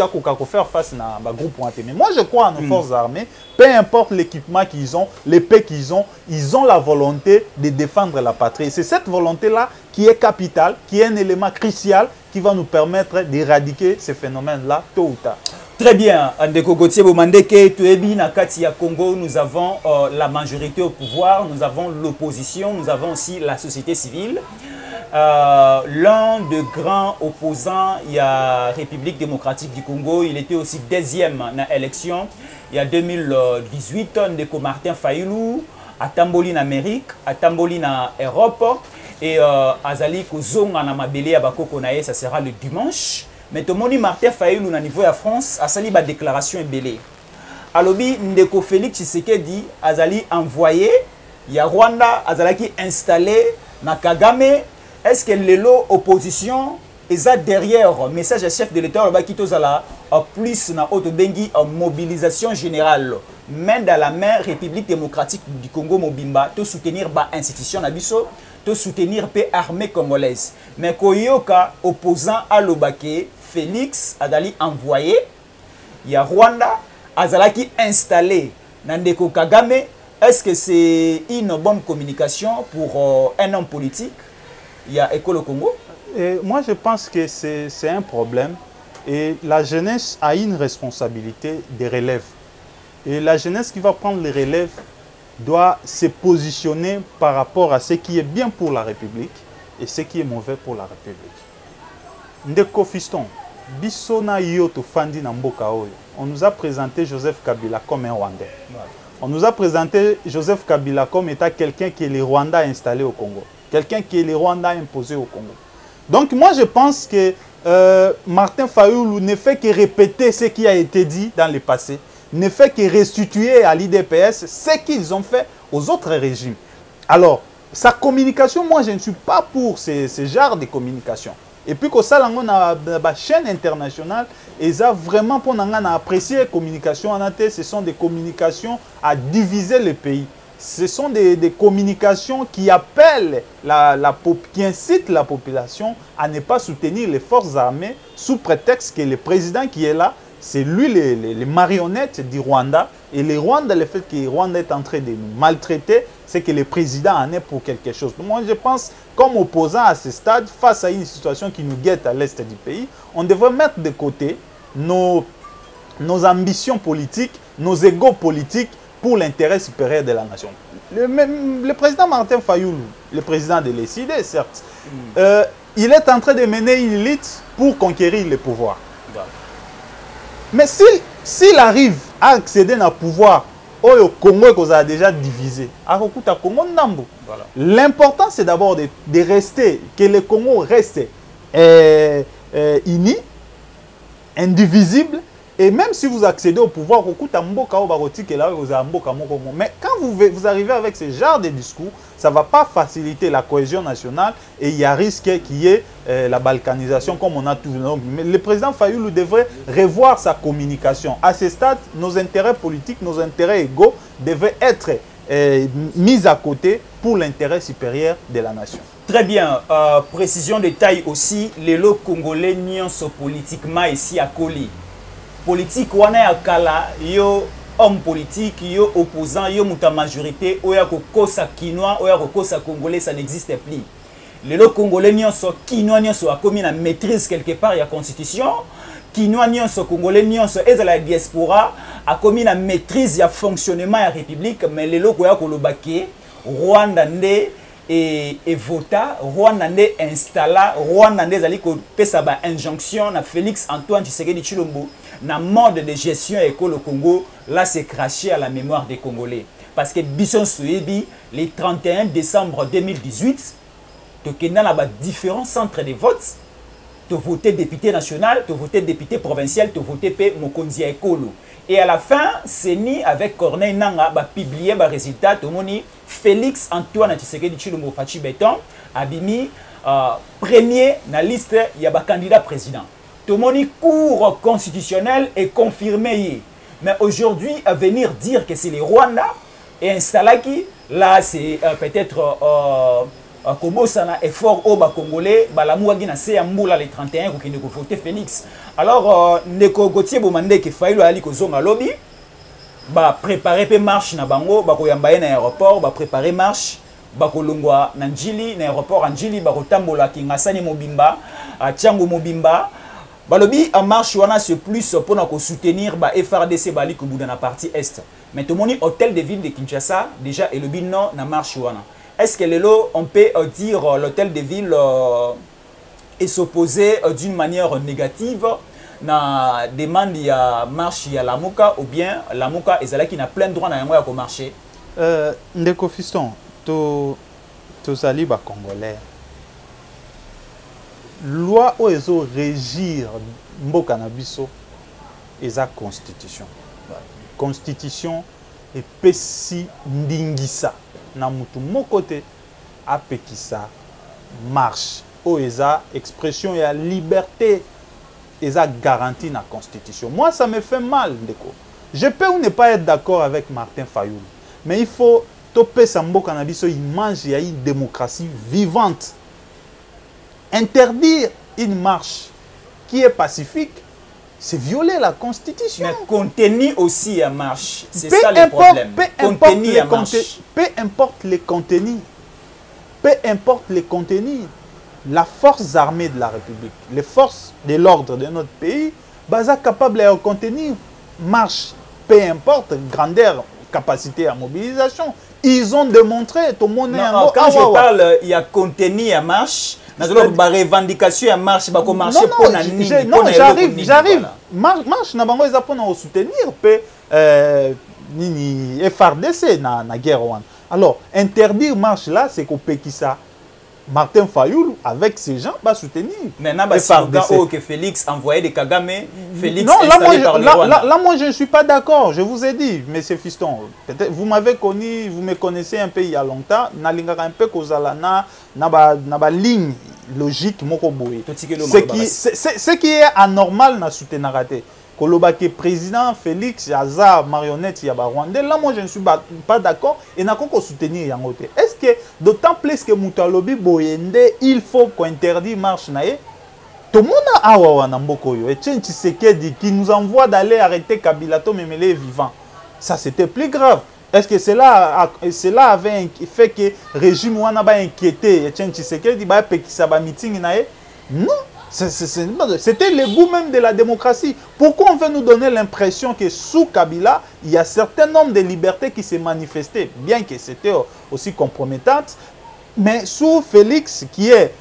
faire face à un groupe. Mais moi, je crois en nos forces armées, peu importe l'équipement qu'ils ont, l'épée qu'ils ont, ils ont la volonté de défendre la patrie. C'est cette volonté-là qui est capitale, qui est un élément crucial qui va nous permettre d'éradiquer ces phénomènes-là tôt ou tard. Très bien, Ndeko Gauthier Bomandeke, Tuebi, Nakati à Congo, nous avons la majorité au pouvoir, nous avons l'opposition, nous avons aussi la société civile. L'un des grands opposants, il y a République démocratique du Congo, il était aussi deuxième dans l'élection. Il y a 2018, Ndeko Martin Fayulu, à Tamboli en Amérique, à Tamboli en Europe, et Azali Kozonga na Mabele à Bakoko Nae, ça sera le dimanche. Mais tout le monde Martin Fayulu au niveau de la France a sali ba déclaration ébélée. Alobi Ndeko Félix Tshisekedi azali envoyé, il y a Rwanda azalaki installé na Kagame. Est-ce que l'élo opposition est derrière le message du chef de l'État qui a plus na auto bengi en mobilisation générale, main dans la main République démocratique du Congo Mobimba, to soutenir ba institution nabiso, to soutenir paix armée congolaise. Mais koyoka opposant à l'Obake Félix Adali envoyé, il y a Rwanda Azalaki installé Nandeko Kagame. Est-ce que c'est une bonne communication pour un homme politique? Il y a École Congo? Et moi, je pense que c'est un problème. Et la jeunesse a une responsabilité de relève. Et la jeunesse qui va prendre les relèves doit se positionner par rapport à ce qui est bien pour la République et ce qui est mauvais pour la République. Ndeko Fiston, Bissona Yoto Fandi Namboka Oyo, on nous a présenté Joseph Kabila comme un Rwandais. On nous a présenté Joseph Kabila comme étant quelqu'un qui est le Rwanda installé au Congo. Quelqu'un qui est le Rwanda imposé au Congo. Donc moi je pense que Martin Fayulu ne fait que répéter ce qui a été dit dans le passé, ne fait que restituer à l'IDPS ce qu'ils ont fait aux autres régimes. Alors, sa communication, moi je ne suis pas pour ce genre de communication. Et puis que ça, on a la chaîne internationale, et ça vraiment pour nous apprécier la communication, ce sont des communications à diviser le pays. Ce sont des communications qui appellent, qui incitent la population à ne pas soutenir les forces armées sous prétexte que le président qui est là, c'est lui les marionnettes du Rwanda. Et le Rwanda, le fait que le Rwanda est en train de nous maltraiter, c'est que le président en est pour quelque chose. Moi, je pense, comme opposant à ce stade, face à une situation qui nous guette à l'est du pays, on devrait mettre de côté nos ambitions politiques, nos égos politiques, pour l'intérêt supérieur de la nation. Le président Martin Fayulu, le président de l'ECD, certes, il est en train de mener une lutte pour conquérir le pouvoir. Mais s'il arrive à accéder au pouvoir, au Congo qu'on a déjà divisé, l'important c'est d'abord de rester, que le Congo reste uni, indivisible. Et même si vous accédez au pouvoir, mais quand vous arrivez avec ce genre de discours, ça ne va pas faciliter la cohésion nationale et il y a risque qu'il y ait la balkanisation comme on a toujours. Mais le président Fayulu devrait revoir sa communication. À ce stade, nos intérêts politiques, nos intérêts égaux devaient être mis à côté pour l'intérêt supérieur de la nation. Très bien. Précision de taille aussi, les lots congolais n'y sont politiquement ici à Koli. Politique wana ya kala yo homme politique yo opposant yo muta majorité oya kokosa kinois oya kokosa congolais, ça n'existe plus. Les congolais nyonso kinois nyonso a commis la maîtrise quelque part ya constitution, kinois nyonso congolais nyonso ezala diaspora a commis la maîtrise ya fonctionnement ya république, mais les loko ya kolobake Rwanda nde et vota, Rwanda nde installa, Rwanda nde zali ko pesa ba injonction na Félix Antoine Tshisekedi Tshilombo na mode de gestion école au Congo, là c'est craché à la mémoire des Congolais. Parce que Bisson Souebi, le 31 décembre 2018, tu as différents centres de vote, tu as voté député national, tu as voté député provincial, tu as voté Mokonzi Ekolo. Et à la fin, CENI avec Corneille Nanga a publié le résultat, Félix Antoine Tshisekedi Tshilombo Fachi Beton, Abimi, premier na liste il y a candidat président. Tout le monde cours constitutionnel est confirmé. Mais aujourd'hui, à venir dire que c'est le Rwanda et installer qui, là c'est peut-être comment ça na effort au Congolais, l'amour qui na Seyamboula le 31 qui ne voter Félix. Alors Neko Gauthier Bomande qui failli aller ko zonga lobby, préparer pe marche na bango, koyamba na aéroport, préparer marche, kolongwa na Njili na aéroport Njili, kotambola kingasani mobimba, Tiango mobimba. Balobi en marche wana c'est plus pour soutenir FRDC bali ko na partie est. Mais tout le monde hôtel de ville de Kinshasa déjà et le non na marche wana. Est-ce que Lelo, on peut dire l'hôtel de ville est s'opposer d'une manière négative na demande ya marche ya Lamuka ou bien Lamuka ezala qui n'a plein droit na yango ya ko marcher? Ndeko fiston to sali ba congolais. Loi o ezo régir mboka na biso eza constitution. Constitution et pesi ndingisa na mutu mokote apekisa marche o eza expression ya liberté eza garantie na constitution. Moi ça me fait mal ndeko. Je peux ou ne pas être d'accord avec Martin Fayoulou, mais il faut toper sa mboka na biso image ya une démocratie vivante. Interdire une marche qui est pacifique, c'est violer la constitution. Mais contenir aussi la marche, c'est ça le problème. Peu importe les contenus, peu importe les contenus, la force armée de la République, les forces de l'ordre de notre pays, sont capables de contenir marche, peu importe grandeur, capacité à mobilisation. Ils ont démontré tout le monde. Non, quand je parle, il y a contenu à marche. La revendication à marche, marcher pour la ligne. Non, j'arrive. Marche, na bango eza pour soutenir nini FRDC na guerre one. Alors, interdire marche là, c'est qu'on peut qui ça. Martin Fayoulou, avec ces gens, va soutenir. Maintenant, que Félix envoyait des Kagame, Félix non, là, moi, je ne suis pas d'accord. Je vous ai dit, monsieur Fiston, peut-être vous m'avez connu, vous me connaissez un peu il y a longtemps. Nalingaka un peu kozalana, naba ligne logique moko boye. Ce qui est anormal na soutenir raté. Kolobake président Félix Yaza marionnette ya Rwandais, là moi je ne suis pas d'accord et n'a qu'à soutenir yangote. Est-ce que d'autant plus que Moutalobi Boyende, il faut qu'on interdit marche nae? Tout le monde a awa na mboko yo. Et Etienne Tshisekedi qui nous envoie d'aller arrêter Kabila to memele vivant. Ça c'était plus grave. Est-ce que cela avait fait que le régime wana ba inquiété Etienne Tshisekedi ba pekisa ba meeting nae? Non. C'était le goût même de la démocratie. Pourquoi on veut nous donner l'impression que sous Kabila, il y a un certain nombre de libertés qui se manifestaient, bien que c'était aussi compromettante. Mais sous Félix, qui est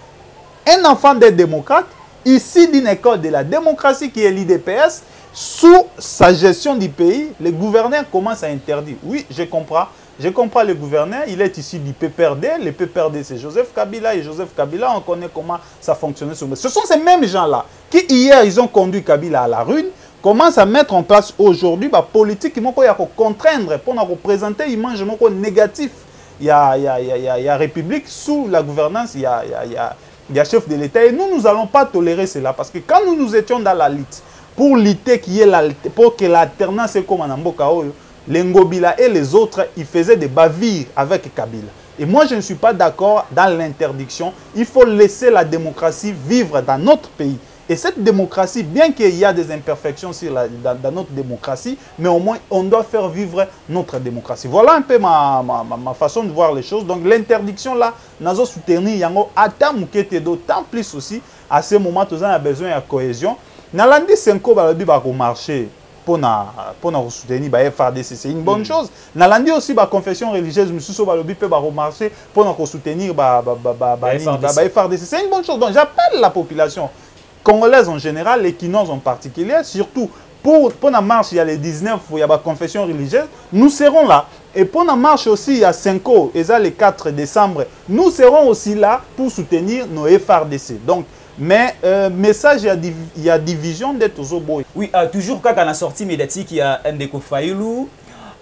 un enfant des démocrates, ici d'une école de la démocratie qui est l'IDPS, sous sa gestion du pays, les gouverneurs commencent à interdire. Oui, je comprends. Je comprends le gouverneur, il est ici du PPRD. Le PPRD, c'est Joseph Kabila. Et Joseph Kabila, on connaît comment ça fonctionnait. Ce sont ces mêmes gens-là qui, hier, ils ont conduit Kabila à la ruine, commencent à mettre en place aujourd'hui la politique qui m'a contraindre pour nous représenter une image négative. Il y a République, sous la gouvernance, il y a chef de l'État. Et nous n'allons pas tolérer cela. Parce que quand nous étions dans la lutte, pour lutter pour que l'alternance est comme en Mboka Oyo, les Ngobila et les autres, ils faisaient des bavires avec Kabila. Et moi, je ne suis pas d'accord dans l'interdiction. Il faut laisser la démocratie vivre dans notre pays. Et cette démocratie, bien qu'il y a des imperfections dans notre démocratie, mais au moins, on doit faire vivre notre démocratie. Voilà un peu ma façon de voir les choses. Donc, l'interdiction, là, nous avons soutenu Yango, d'autant plus aussi, à ce moment, nous avons besoin de cohésion. Nalandi Senko, marché. Pour soutenir la FRDC, c'est une bonne chose. Nalandi aussi la confession religieuse, M. Sobalobi peut marcher pour soutenir la FRDC. C'est une bonne chose. Donc j'appelle la population congolaise en général, les Kinois en particulier, surtout pour la marche, il y a les 19, il y a la confession religieuse, nous serons là. Et pour la marche aussi, il y a 5 ans, et ça le 4 décembre, nous serons aussi là pour soutenir nos FRDC. Donc, mais message, il y a division d'être aux obois. Oui, toujours quand on a sorti médiatique, il y a Ndeko Fayoulou.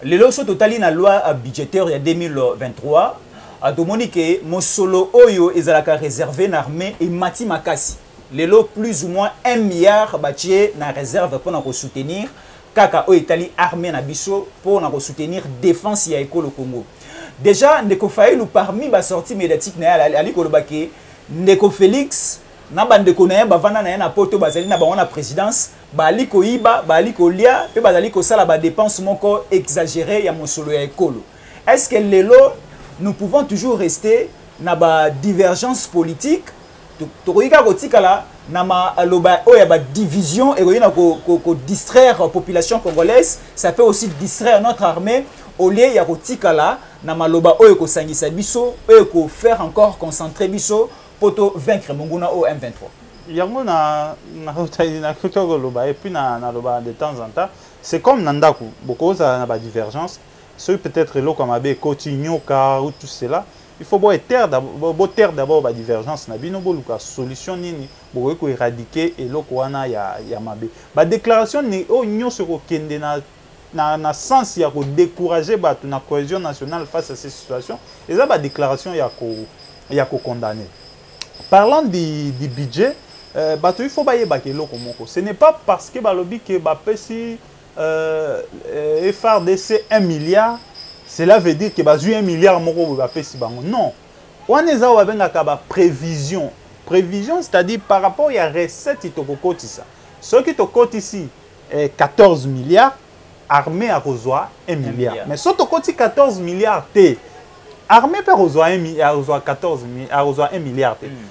Le loso total na loi budgétaire il y a 2023. adomoni ke mosolo oyo ezalaka réservé na armée et mati makasi lelo plus ou moins 1 milliard batie na réserve pour na ko soutenir kaka o etali armée na biso pour na ko soutenir défense ya ekolo Congo. Déjà ndeko Fayulu parmi ba sortie médiatique na ali ko lobake ndeko Félix na bandeko na bavanda na na poto bazali na bango na présidence bali ko iba bali ko lia pe bazali ko sala ba dépense moko exagérée ya mosolo ya ekolo. Est-ce que lelo nous pouvons toujours rester na ba divergence politique tokoyika kotikala na ma aloba oya ba division et koyina ko distraire la population congolaise, ça peut aussi distraire notre armée au lieu ya kotikala na maloba oyo ko sangisa biso oyo ko faire encore concentrer biso pour vaincre Monguna au M23. Yango na et puis na loba de temps en temps c'est comme nandaku beaucoup ça na ba divergence ceux peut-être lo comme abe continuo car ou tout cela. Il faut taire d'abord la divergence. Il faut une solution pour éradiquer et l'okwana ya mabe. La déclaration n'est pas sur le sens de décourager la cohésion nationale face à ces situations. Et ça, la déclaration est condamnée. Parlant du budget, il faut que ce n'est pas parce que le FRDC 1 milliard. Cela veut dire que y a 1 milliard de non. On est à prévision. Prévision, c'est-à-dire par rapport à la recette qui est ça. Ce qui est ici, 14 milliards, armée à recevoir 1 milliard. Mais ce qui est 14 milliards, armée peut recevoir 1 milliard.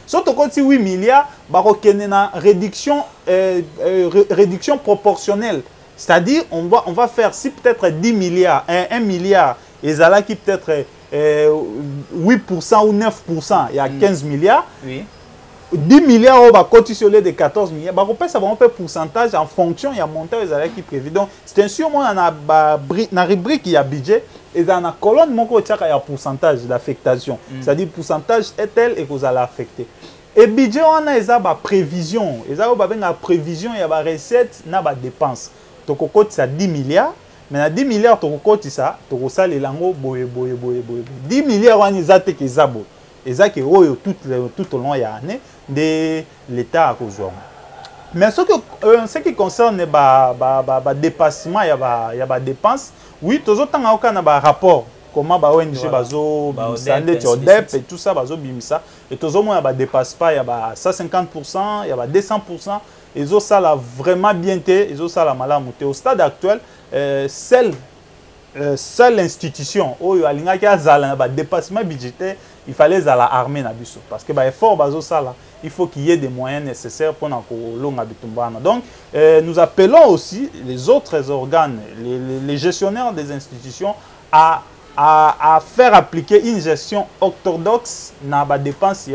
Ce qui est 8 milliards, il y a une réduction proportionnelle. C'est-à-dire, on va faire, si peut-être 10 milliards, 1 milliard, et ça qui peut-être 8% ou 9%, il y a 15 milliards. Oui. 10 milliards, on va continuer de 14 milliards. Ça va un peu pourcentage en fonction, il y a montant qui est prévu. Donc, c'est un sûr, dans la rubrique, il y a budget, et dans la colonne, il y a pourcentage d'affectation. C'est-à-dire, pourcentage est tel et que vous allez affecter. Et budget, on a une prévision. Il y a une prévision, il y a une recette, il y a une dépense. Donc, ça 10 milliards. Mais à 10 milliards, tu as ça, tu as les langues, 10 milliards, on a été que ça. Et ça, tout au long de l'année, de l'État à cause. Mais ce qui concerne le dépassement, il y a des dépenses. Oui, tout le temps, il y a un rapport. Comment ONG, ODEP et tout ça, et tout le monde, il y a des dépassements, il y a 150%, il y a 200%. Ils ont ça vraiment bien été, ils ont ça mal monté. Au stade actuel, seule institution où il y a un dépassement budgétaire, il fallait l'armée. Parce que il faut qu'il y ait des moyens nécessaires pour que donc, nous appelons aussi les autres organes, les gestionnaires des institutions à faire appliquer une gestion orthodoxe dans la dépense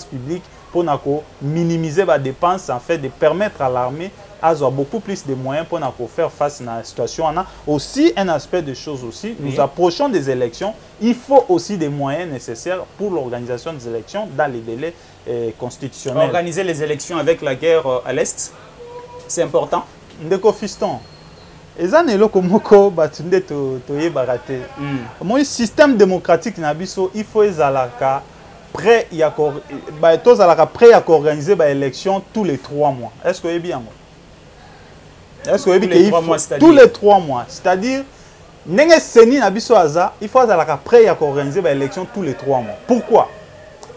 publique pour minimiser les dépenses, en fait, de permettre à l'armée d'avoir beaucoup plus de moyens pour faire face à la situation. On a aussi un aspect de choses aussi. Nous approchons des élections. Il faut aussi des moyens nécessaires pour l'organisation des élections dans les délais constitutionnels. Organiser les élections avec la guerre à l'Est, c'est important. Ndeko Fiston. Et ça, c'est ce le système démocratique, il faut prêt à organiser l'élection tous les 3 mois. Est-ce que vous bien? Est-ce que vous tous les 3 mois. C'est-à-dire, il faut prêt à organiser l'élection tous les 3 mois. Pourquoi?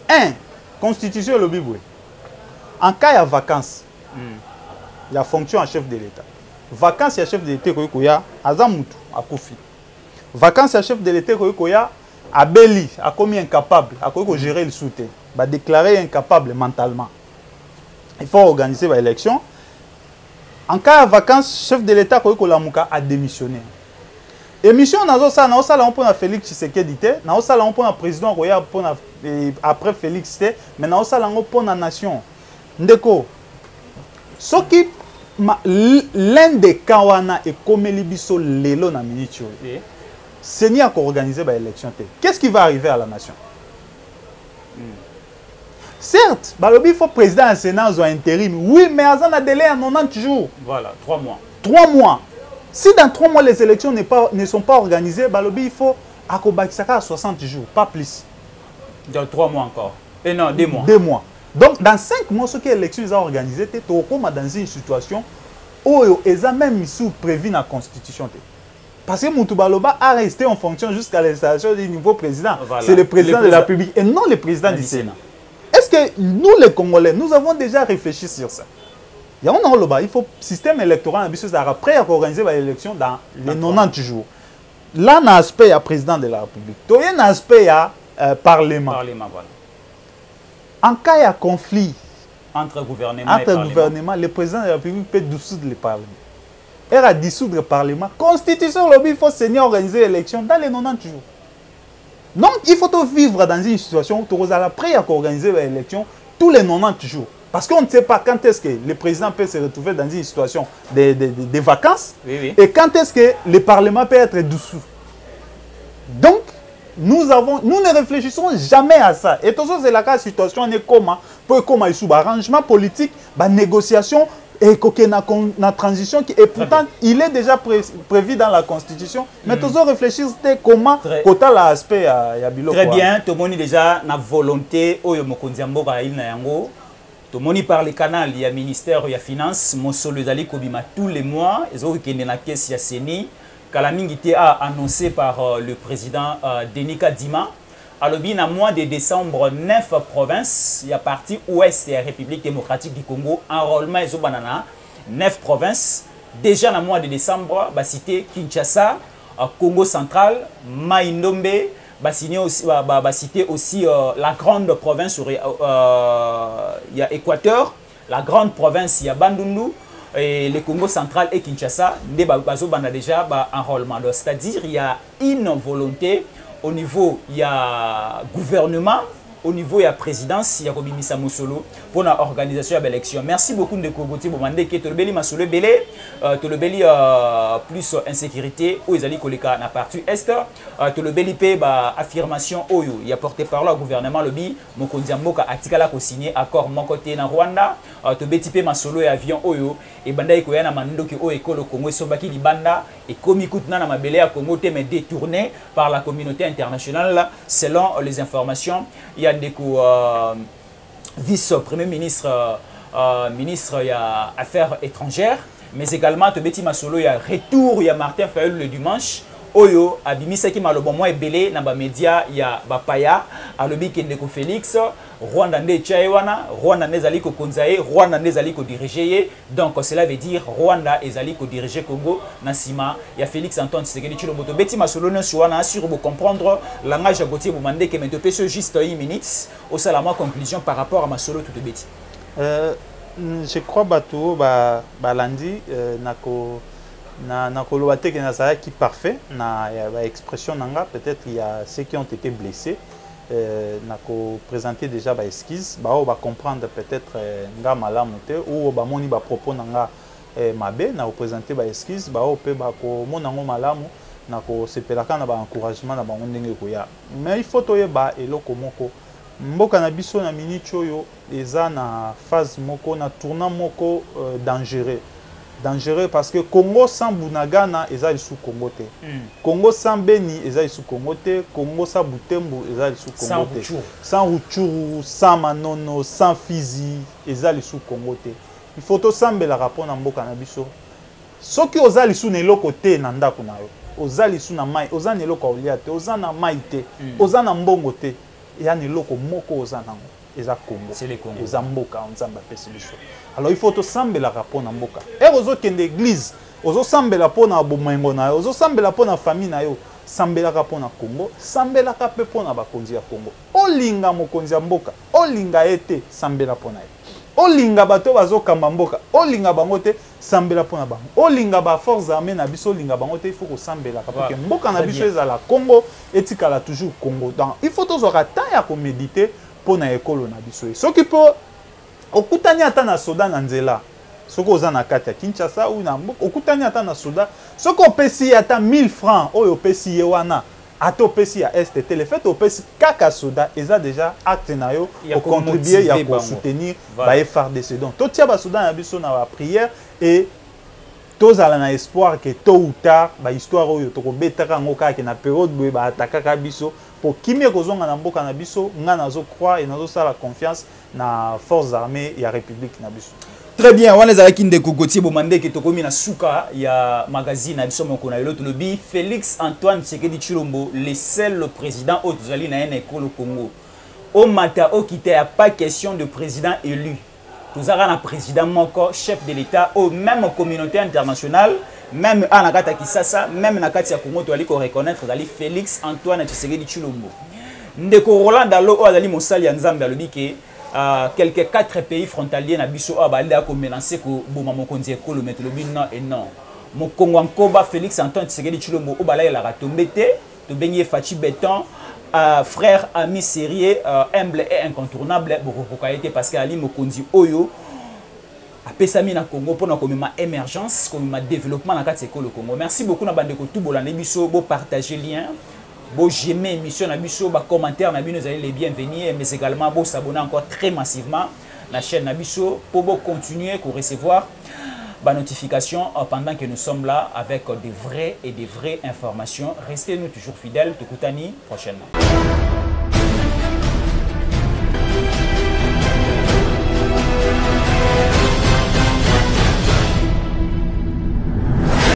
1. Constitution le Bible. En cas de vacances, il y a fonction à chef de l'État. Vacances à chef de l'État, il y a Azamutu, à Kofi. Vacances à chef de l'État, il y a Abeli, a commis incapable, a gérer le soutien, va déclarer incapable mentalement. Il faut organiser l'élection. En cas de vacances, chef de l'État a démissionné. Émission on pour Félix Tshisekedi, on pour le président après Félix, mais on pour la nation. Ndeko, ce qui l'un des Kawana et comme Libiso Lelo na minute. C'est n'y a qu'à organiser l'élection. Qu'est-ce qui va arriver à la nation? Certes, il faut président et Sénat soit intérim. Oui, mais il y a un délai à 90 jours. Voilà, 3 mois. 3 mois. Si dans 3 mois les élections ne sont pas organisées, il faut akobakisaka à 60 jours, pas plus. Dans 3 mois encore. Et non, 2 mois. 2 mois. Donc, dans 5 mois, ce que l'élection est organisée, tu es dans une situation où ils ont même prévu dans la Constitution. Parce que Moutouba a resté en fonction jusqu'à l'installation du nouveau président. Voilà. C'est le président de la République et non le président du Sénat. Est-ce que nous, les Congolais, nous avons déjà réfléchi sur ça? Il faut système électoral après organiser l'élection dans les 90 jours. Là, on a un aspect à président de la République. Il y a un aspect à Parlement. Voilà. En cas de conflit entre gouvernement, le président de la République peut dissoudre le Parlement. Et à dissoudre le Parlement, Constitution, il faut organiser l'élection dans les 90 jours. Donc, il faut vivre dans une situation où tu es prêt à organiser l'élection tous les 90 jours. Parce qu'on ne sait pas quand est-ce que le président peut se retrouver dans une situation de vacances et quand est-ce que le Parlement peut être dissous. Donc, nous ne réfléchissons jamais à ça. Et tout ça, c'est la situation est comment il y a un arrangement politique, une négociation et une transition. Et pourtant, il est déjà prévu dans la Constitution. Mais tout ça, réfléchir comment côté l'aspect à Bilo. Très bien, tout le monde déjà na volonté oyo mokonzi mboka il na yango. Tout le monde par les canaux, il y a ministère, il y a finance, mon solo dali kobima tous les mois, ils ont qui na caisse ya Seni. Kalamingité a annoncé par le président Denis Kadima. Alors, dans le mois de décembre, 9 provinces, il y a partie ouest de la République démocratique du Congo, enrôlement et banana, 9 provinces. Déjà dans le mois de décembre, bah, cité Kinshasa, Congo central, Maïndombe, bah, cité aussi la grande province, il y a Équateur, la grande province, il y a Bandundu. Et le Congo central et Kinshasa, déjà enrôlement. C'est-à-dire qu'il y a une volonté au niveau il y a gouvernement, au niveau il y a présidence, il y a Kobimisa Moussolo pour l'organisation de l'élection. Merci beaucoup de Kogoti Bomande qui est le Beli Masolo Belé, le Beli plus insécurité, où ils allaient coller dans la partie est, le Beli P affirmation Oyo, il y a porté par le gouvernement le bi, Mokondiamboka Atikala ko signé accord mon côté na Rwanda, to Beti P Masolo et avion Oyo et Banda Ikoya na Mando ki o ekolo Congo Sobaki di Banda et komi kutna na mabele à Congo mais détourné par la communauté internationale selon les informations. Il y a des vice-premier ministre, ministre il y a affaires étrangères, mais également Tobeti Masolo il y a retour, il y a Martin Fayulu le dimanche. Oyo abimisa ki malobo mo ebele na ba média ya bapaya alobi kendeko Félix Rwanda nde chaiwana Rwanda nezali ko konzaye Rwanda nezali ko diriger donc cela veut dire Rwanda ezali ko diriger Congo na sima ya Félix Antoine Tshisekedi Tshilombo Beti Masolo ne suana sur pour comprendre langage Gauthier Bomande que mento peso juste 1 minute au salama conclusion par rapport à Masolo tout Beti. Je crois bato balandi nako na kolobate que na qui parfait na expression nanga peut-être il y a ceux qui ont été blessés na ko présenter déjà ba esquisse ba va comprendre peut-être nga malamu te ou ba moni ba propos nanga mabe na présenter ba esquisse ba pe ba ko monango malamu na ko sepelaka na ba encouragement na ba ndenge ko ya mais il faut toyeba eloko moko mboka na biso na minute oyo eza na phase moko na tournant moko dangereux parce que Congo sans Bunagana eza sous Congo te. Congo sans Beni eza sous Congo te. Congo sans Butembo eza sous Congo te. Sans Rutshuru, sans Manono, sans Fizi eza sous Congo te. Il faut to sambela rapport na mboka na biso. Soki ozali sous neloko te na ndako na yo. Ozali sous na mai, ozana neloko olia te, ozana mai te, ozana mbongo te. Ya neloko moko ozana ngo. Eza Congo. C'est le Congo. Eza mboka nzamba pesi biso. Alors il faut to sambela rapport na mboka. Et ozo kende église, ozo sambela pona bomengo na yo, ozo sambela pona famille na yo, sambela rapport na Congo, sambela ka pe pona bakonzi ya Congo. Olinga mokonzi ya mboka, olinga ete sambela pona yo. Olinga bato bazo kamba mboka, olinga bango te sambela pona bango. Olinga ba force armée na biso olinga bango te il faut ko sambela ka parce que mboka na biso ezala Congo etikala toujours Congo. Donc il faut to zoka temps ya ko méditer pona ekolo na biso. Soki po okutani ata na soda na nzela soko oza na kati ya Kinshasa ou na mboka okutani ata na soda soko opesi ata 1000 francs oyo opesi ye wana ata opesi ya STT le fait opesi kaka soda eza déjà acte na yo pour contribuer ya ko soutenir ba FARDC donc totia ba soda na biso na ba prière et tozala na espoir que tôt ou tard ba histoire oyo tokobetaka ngo kaka na période boye ba attaquaka biso pour kimia kozonga na mboka na biso nga nazo croire et nazo sala confiance na forces armées ya république na biso. Très bien, on est avec Ndeko Gauthier Bomande qui tokomi na suka ya magazine na biso moko na l'autre lobby Félix Antoine Tshisekedi Tshilombo le seul président au Zali na ekolo Congo. Au mata au kité a pas question de président élu. Nous avons un président moko chef de l'État au même communauté internationale, même à Nakata Kisasa, même Nakata Congo to ali ko reconnaître dali Félix Antoine Tshisekedi Tshilombo. Ndeko Roland Dalo azali mosali ya Nzambe alobi ke quelques 4 pays frontaliers na biso abali ko menacer ko boma mokonzi ekolo metolobi non et non. Mon Congo Nkoba Félix Antoine Tshisekedi Tshilombo obala ya la tombete to benye Fachi Béton. Frère, ami sérieux, humble et incontournable, parce que Ali Mokonzi Oyo a pesami na Congo pour ma émergence, comme ma développement dans le Congo. Merci beaucoup na bande ko tout bolane biso, bo partager lien, bo j'aimer émission na biso, ba commentaire na biso, vous allez les bienvenus, mais également bo s'abonner encore très massivement la chaîne na biso pour bo continuer pour recevoir ba notification pendant que nous sommes là avec des vraies informations. Restez nous toujours fidèles. Tukutani prochainement.